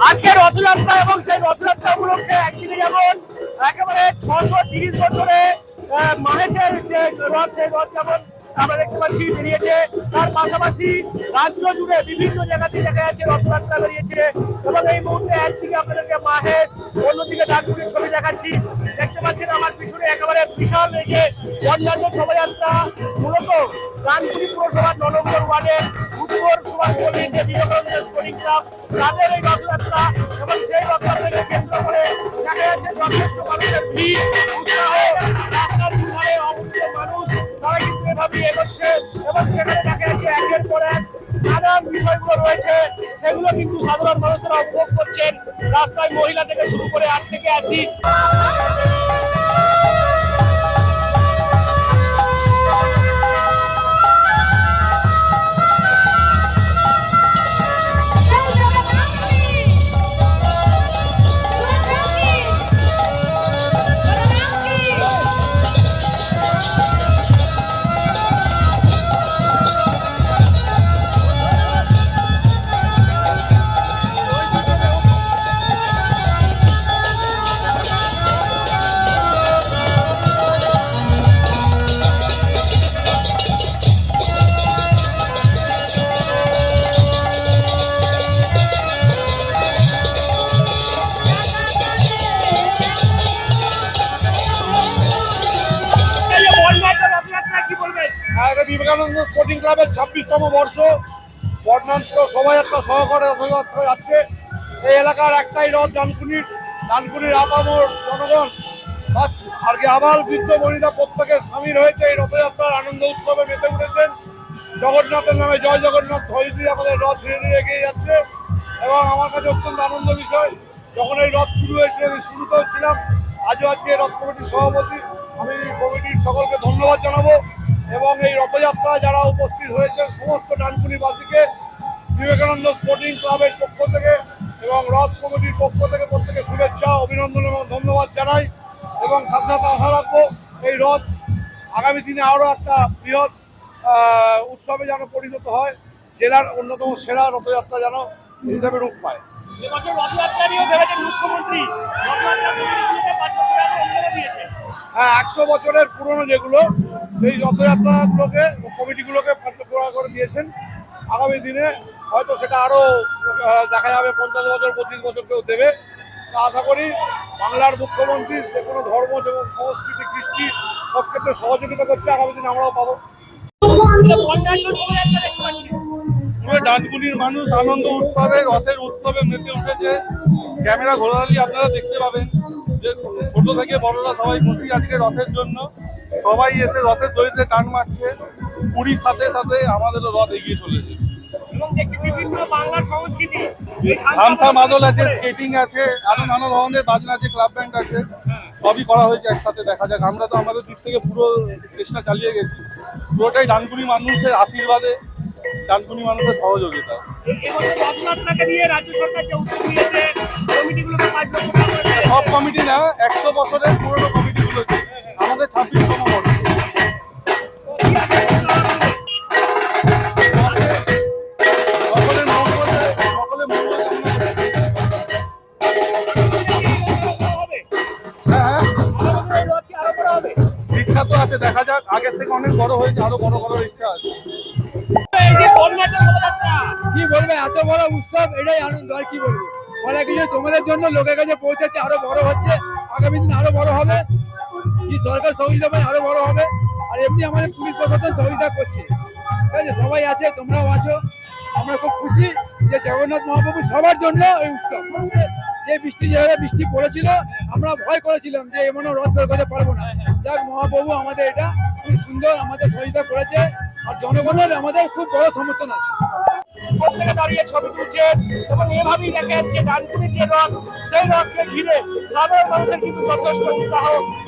আজকে রথযাত্রা এবং সেই রথযাত্রা উপলক্ষে একদিকে যেমন একেবারে 630 বছরে মাহেশের যে রথ, সেই রথ যেমন আমরা দেখতে পাচ্ছি বেরিয়েছে, তার পাশাপাশি রাজ্য জুড়ে বিভিন্ন জায়গাতে দেখা যাচ্ছে রথযাত্রা বেরিয়েছে। এবং এই মুহূর্তে একদিকে আপনাদেরকে মাহেশ, অন্যদিকে ডানকুনির ছবি দেখাচ্ছি। দেখতে পাচ্ছেন আমার পিছনে একেবারে বিশাল এই যে অন্যান্য শোভাযাত্রা, মূলত ডানকুনি পুরসভার 9 নম্বর ওয়ার্ডের উত্তর সুভাষপল্লীর যে বিবেকানন্দ স্পোর্টিং ক্লাব, তাদের এই রথযাত্রা এবং সেই রথযাত্রাকে কেন্দ্র করে দেখা যাচ্ছে যথেষ্ট মানুষের ভিড়, উৎসাহ, রাস্তার দুধারে অমূল্য মানুষ, তারা কিন্তু এভাবেই এগোচ্ছে। এবং সেখানে দেখা যাচ্ছে একের পর এক নানান বিষয়গুলো রয়েছে, সেগুলো কিন্তু সাধারণ মানুষরা উপভোগ করছেন। রাস্তায় মহিলা থেকে শুরু করে 8 থেকে 80। বিবেকানন্দ স্পোর্টিং ক্লাবের 26তম বর্ষ বর্ণাঢ্য শোভাযাত্রা সহকারে রথযাত্রা যাচ্ছে। এই এলাকার একটাই রথ ডানকুনির আপামর জনগণ আর কি আবাল বৃদ্ধ বনিতা প্রত্যেকে সামিল হয়েছে এই রথযাত্রার আনন্দ উৎসবে মেতে উঠেছেন। জগন্নাথের নামে জয় জগন্নাথ ধ্বনি দিয়ে আমাদের রথ ধীরে ধীরে এগিয়ে যাচ্ছে। এবং আমার কাছে অত্যন্ত আনন্দ বিষয়, যখন এই রথ শুরু হয়েছে আমি শুরুতেও ছিলাম, আজও আজকে রথ কমিটির সভাপতি, আমি কমিটির সকলকে ধন্যবাদ জানাবো। এবং এই রথযাত্রায় যারা উপস্থিত হয়েছেন সমস্ত ডানকুনিবাসীকে বিবেকানন্দ স্পোর্টিং ক্লাবের পক্ষ থেকে এবং রথ কমিটির পক্ষ থেকে প্রত্যেকে শুভেচ্ছা, অভিনন্দন এবং ধন্যবাদ জানাই। এবং সাথে সাথে আশা রাখবো এই রথ আগামী দিনে আরও একটা বৃহৎ উৎসবে যেন পরিণত হয়, জেলার অন্যতম সেরা রথযাত্রা যেন হিসেবে রূপ পায়। হ্যাঁ, 100 বছরের পুরনো যেগুলো সেই রথযাত্রাগুলোকে কমিটিগুলোকে করে দিয়েছেন। আগামী দিনে হয়তো সেটা আরও দেখা যাবে 50 বছর 25 বছর কেউ দেবে। তা আশা করি বাংলার মুখ্যমন্ত্রী যে কোনো ধর্ম এবং সংস্কৃতি কৃষ্টি সব ক্ষেত্রে সহযোগিতা করছে, আগামী দিনে আমরাও পাবো। পুরো ডানকুনির মানুষ আনন্দ উৎসবে রথের উৎসবে মেতে উঠেছে। ক্যামেরা ঘোরালি আপনারা দেখতে পাবেন যে ছোট থেকে বড়রা সবাই খুশি আজকে রথের জন্য। সবাই এসে রথের দড়িতে টান মারছে। পুরীর সাথে সাথে আমাদেরও রথ এগিয়ে চলেছে। হামসা মাদল আছে, স্কেটিং আছে, আরো নানা ধরনের বাজনা আছে, ক্লাব ব্যান্ড আছে, সবই করা হয়েছে একসাথে। দেখা যাক, আমরা তো আমাদের দিক থেকে পুরো চেষ্টা চালিয়ে গেছি। পুরোটাই ডানকুনি মানুষের আশীর্বাদে, ডানকুনি মানুষের সহযোগিতা। সব কমিটি না, 100 বছরের পুরনো কমিটিগুলোকে আমাদের 26তম বর্ষ। ইচ্ছা তো আছে, দেখা যাক, আগের থেকে অনেক বড় হয়েছে, আরো বড় করার ইচ্ছা আছে। কি বলবে, এত বড় উৎসব, এটাই আনন্দ। আর কি বলবো, বলা কিছু তোমাদের জন্য লোকের কাছে পৌঁছাচ্ছে, আরো বড় হচ্ছে, আগামী দিন আরো বড় হবে। কি সরকার সহযোগিতা পায় আরো বড় হবে। আর এমনি আমাদের পুলিশ প্রশাসন সহযোগিতা করছে, ঠিক আছে, সবাই আছে, তোমরাও আছো। আমরা খুব খুশি যে জগন্নাথ মহাপ্রভু সবার জন্য এই উৎসব। যে যেভাবে বৃষ্টি পড়েছিল, আমরা ভয় করেছিলাম যে এমনও রথ বের করতে পারবো না। যাক, মহাপ্রভু আমাদের এটা খুব সুন্দর আমাদের সহযোগিতা করেছে। আর জনগণের আমাদের খুব বড় সমর্থন আছে। প্রত্যেকে দাঁড়িয়ে ছবি তুলছেন এবং এভাবেই দেখা যাচ্ছে ডানকুনির যে রথ, সেই রথকে ঘিরে সাধারণ মানুষের কিন্তু যথেষ্ট উৎসাহ।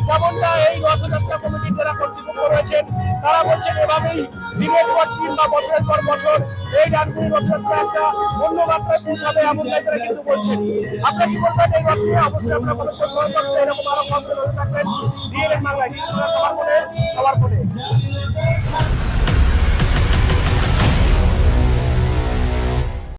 যেমনটা এই রথযাত্রা কমিটির যারা কর্তৃপক্ষ রয়েছেন তারা বলছেন, এভাবেই দিনের পর দিন বা বছরের পর বছর এই ডানকুনি রথযাত্রা একটা অন্য মাত্রায় পৌঁছাবে, এমনটাই তারা কিন্তু বলছেন। আপনারা কি বলবেন এই রথ নিয়ে? অবশ্যই আপনারা এরকম আরো কম থাকবেন। বাংলায় সবার মনে